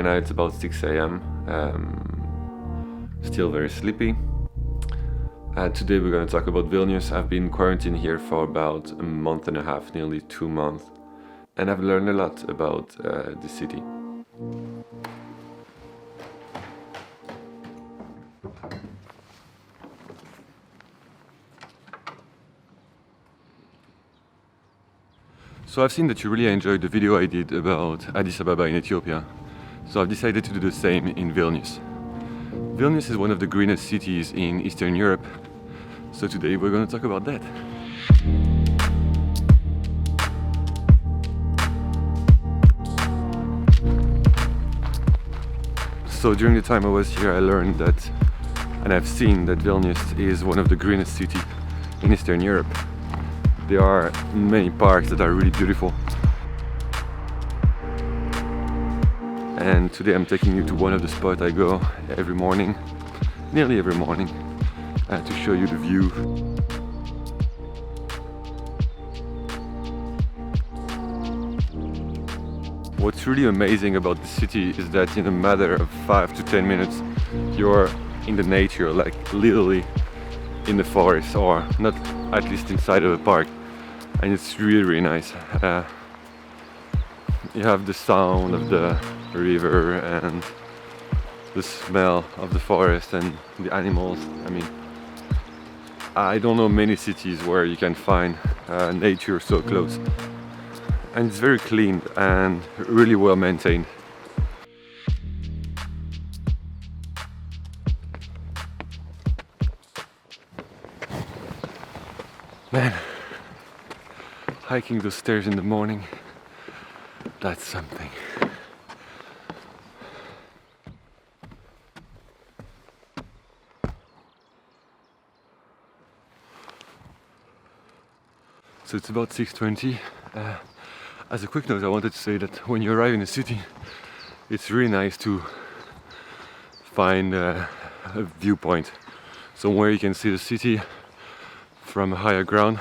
now it's about 6 a.m. Still very sleepy. Today we're going to talk about Vilnius. I've been quarantined here for about a month and a half, nearly 2 months, and I've learned a lot about the city. So I've seen that you really enjoyed the video I did about Addis Ababa in Ethiopia, so I've decided to do the same in Vilnius. Vilnius is one of the greenest cities in Eastern Europe, so today we're going to talk about that. So during the time I was here, I learned that, and I've seen that Vilnius is one of the greenest cities in Eastern Europe. There are many parks that are really beautiful. And today I'm taking you to one of the spots I go every morning, nearly every morning, to show you the view. What's really amazing about the city is that in a matter of 5 to 10 minutes you're in the nature, like literally in the forest, or not, at least inside of a park, and it's really nice. You have the sound of the river and the smell of the forest and the animals. I mean, I don't know many cities where you can find nature so close, and it's very clean and really well maintained. Man, hiking those stairs in the morning, that's something. So it's about 6:20. As a quick note, I wanted to say that when you arrive in a city, it's really nice to find a viewpoint, somewhere you can see the city from a higher ground,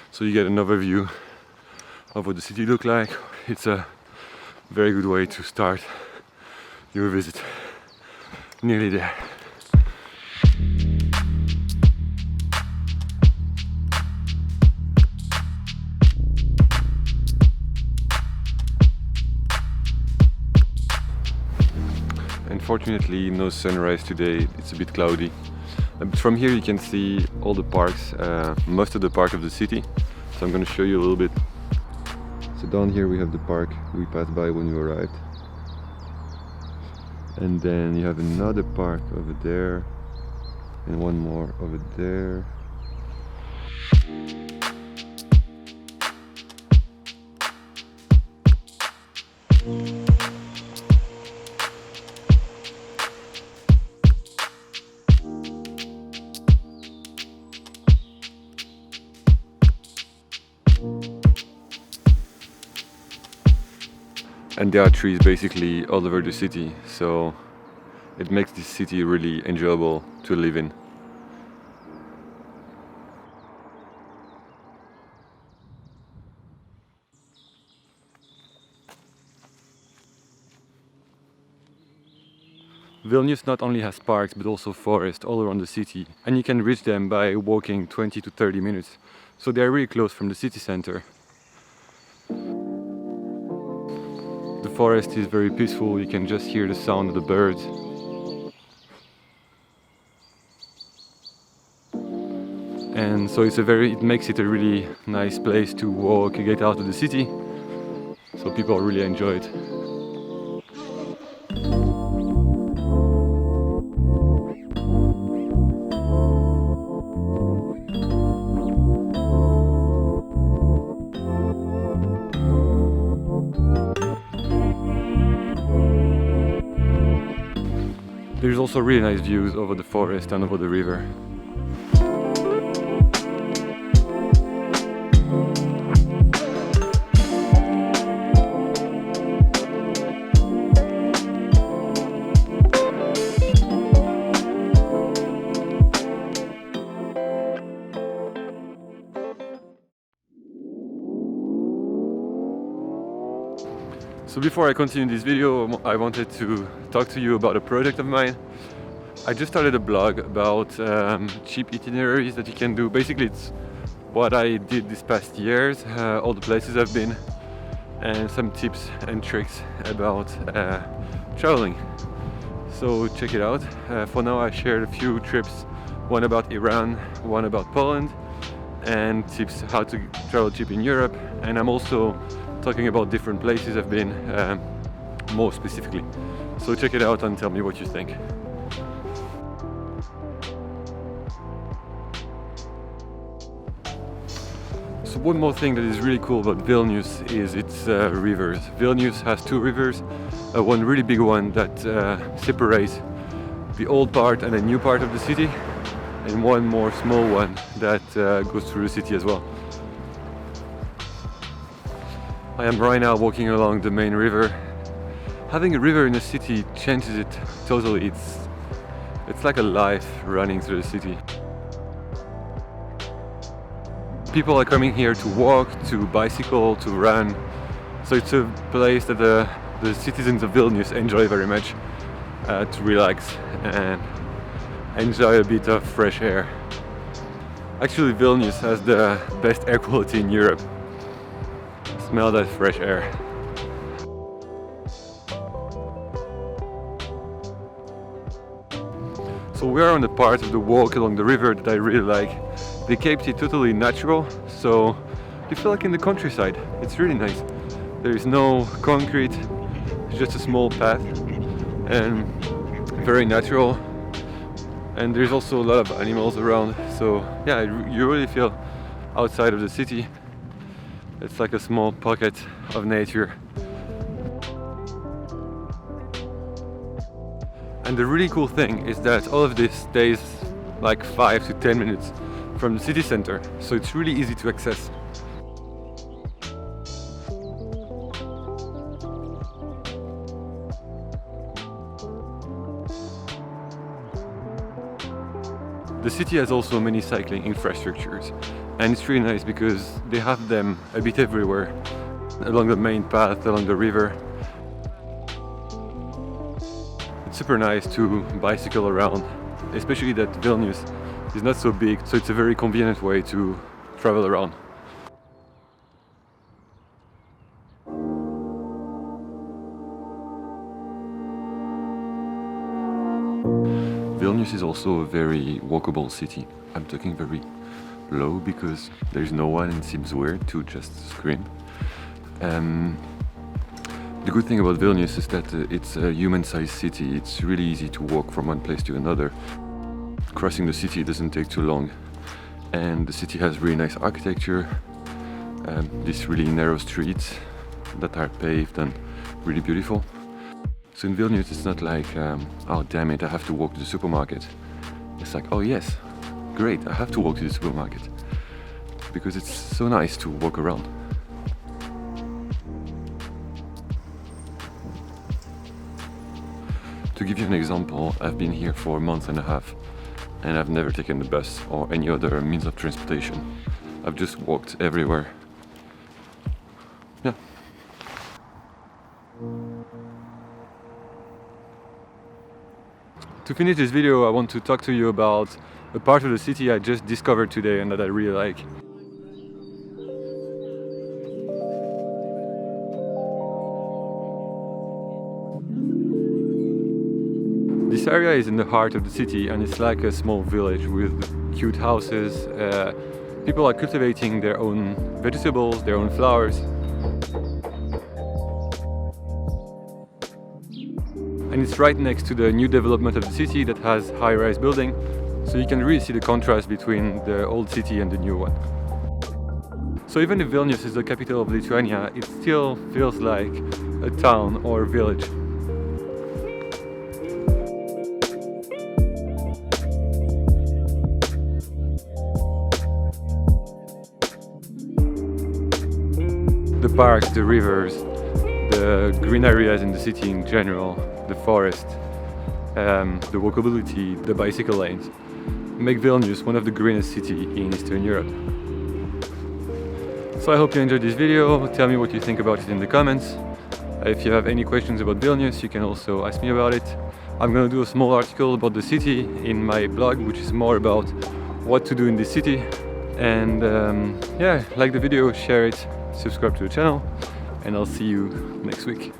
so you get an overview of what the city looks like. It's a very good way to start your visit. Nearly there. Unfortunately, no sunrise today. It's a bit cloudy. But from here you can see all the parks, most of the park of the city. So I'm going to show you a little bit. So down here we have the park we passed by when we arrived. And then you have another park over there, and one more over there. And there are trees basically all over the city, so it makes this city really enjoyable to live in. Vilnius not only has parks but also forests all around the city, and you can reach them by walking 20 to 30 minutes, so they are really close from the city center. The forest is very peaceful, you can just hear the sound of the birds. And so it makes it a really nice place to walk, get out of the city, so people really enjoy it. There's also really nice views over the forest and over the river. So So before I continue this video, I wanted to talk to you about a project of mine. I just started a blog about cheap itineraries that you can do. Basically, it's what I did this past years, all the places I've been, and some tips and tricks about traveling. So check it out. For now, I shared a few trips, one about Iran, one about Poland, and tips how to travel cheap in Europe. And I'm also talking about different places I've been, more specifically. So check it out and tell me what you think. So one more thing that is really cool about Vilnius is its rivers. Vilnius has two rivers, one really big one that separates the old part and the new part of the city, and one more small one that goes through the city as well. I am right now walking along the main river. Having a river in a city changes it totally. It's like a life running through the city. People are coming here to walk, to bicycle, to run. So it's a place that the citizens of Vilnius enjoy very much, to relax and enjoy a bit of fresh air. Actually, Vilnius has the best air quality in Europe. Smell that fresh air. So we are on the part of the walk along the river that I really like. They kept it totally natural, so you feel like in the countryside. It's really nice. There is no concrete, it's just a small path and very natural. And there's also a lot of animals around, so yeah, you really feel outside of the city. It's like a small pocket of nature. And the really cool thing is that all of this stays like 5 to 10 minutes from the city center, so it's really easy to access. The city has also many cycling infrastructures, and it's really nice because they have them a bit everywhere, along the main path, along the river. It's super nice to bicycle around, especially that Vilnius is not so big, so it's a very convenient way to travel around. Vilnius is also a very walkable city. I'm talking very low because there's no one and it seems weird to just scream. The good thing about Vilnius is that it's a human-sized city. It's really easy to walk from one place to another. Crossing the city doesn't take too long, and the city has really nice architecture, these really narrow streets that are paved and really beautiful. So in Vilnius it's not like, oh damn it, I have to walk to the supermarket. It's like, oh yes, great, I have to walk to the supermarket, because it's so nice to walk around. To give you an example, I've been here for a month and a half, and I've never taken the bus or any other means of transportation. I've just walked everywhere. Yeah. To finish this video, I want to talk to you about a part of the city I just discovered today and that I really like. This area is in the heart of the city and it's like a small village with cute houses. People are cultivating their own vegetables, their own flowers. And it's right next to the new development of the city that has high-rise building, so you can really see the contrast between the old city and the new one. So even if Vilnius is the capital of Lithuania, it still feels like a town or a village. The parks, the rivers, the green areas in the city in general, the forest, the walkability, the bicycle lanes, make Vilnius one of the greenest cities in Eastern Europe. So I hope you enjoyed this video. Tell me what you think about it in the comments. If you have any questions about Vilnius, you can also ask me about it. I'm gonna do a small article about the city in my blog, which is more about what to do in the city. And yeah, like the video, share it, subscribe to the channel, and I'll see you next week.